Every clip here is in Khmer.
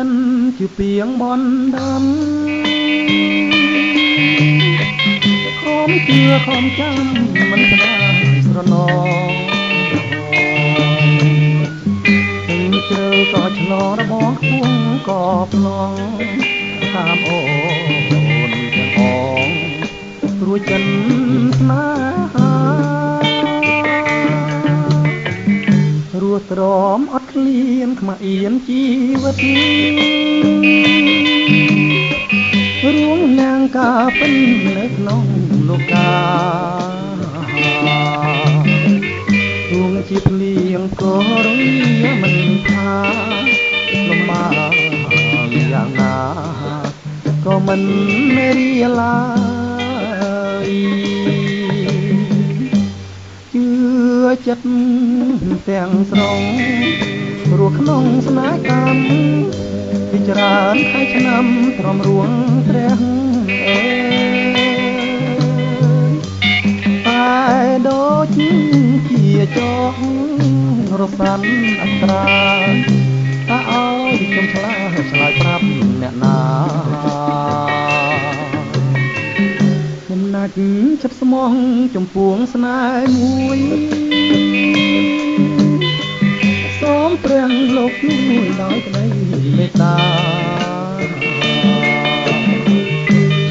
ចិនជាពីងបនដំ ខំជឿខំចាំមិនស្ដាយស្រណងពេញជ្រៅក៏ឆ្លងរបស់ខ្ពស់ក៏ប្លង់តាមអូនទាំងអងព្រោះចិនស្នេហារស់ទ្រាំអត់ឃ្លានខ្មាស់អៀនជីវិតរួងនាងការពេញនៅក្នុងលោការួងជាភ្លៀងក៏រញមិនថាលំបាកយ៉ាងណាក៏មិនរៀឡាយជឿចិត្តទាំងស្រុងរស់ក្នុងស្នេហ៍កម្មពីច្រើនខែឆ្នាំទ្រាំរួងព្រះអើយតែដូចជាចោះរសាន់អត្រាតើឲ្យខ្ញុំឆ្លើយប្រាប់អ្នកណាខ្ញុំណាច់ចាប់ស្មោះចំពោះស្នេហ៍មួយសូមព្រះលោកជួយដោយក្តីមេត្តា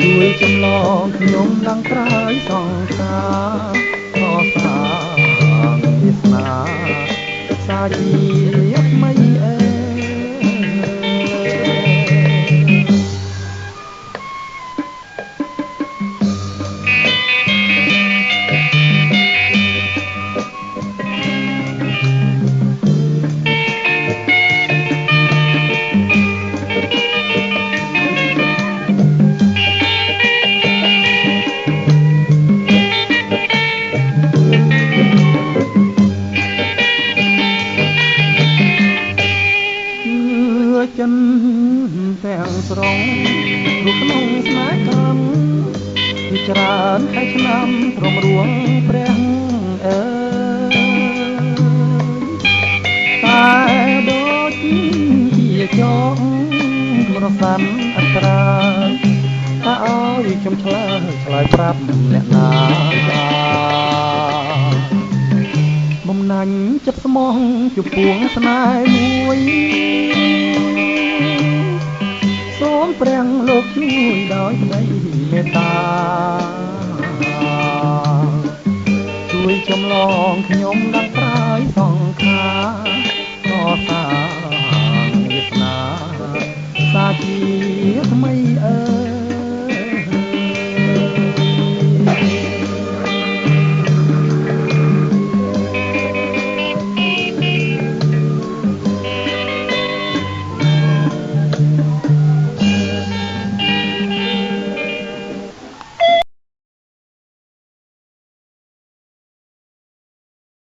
ជួយចម្លងខ្ញុំឡើងក្រោយសង្សារខសាងវាសនាសាជាថ្មីអើចិនទាំងស្រុងរស់ក្នុងស្នេហ៍កម្មពីច្រើនខែឆ្នាំទ្រាំរួងព្រះអើយតែដូចជាចោះរសាន់អត្រាតើឲ្យខ្ញុំឆ្លើយប្រាប់អ្នកណាបំណាញ់ចិត្តស្មោះចំពោះស្នេហ៍មួយសូមព្រះលោកជួយដោយក្តីមេត្តាជួយចម្លងខ្ញុំដល់ត្រើយសង្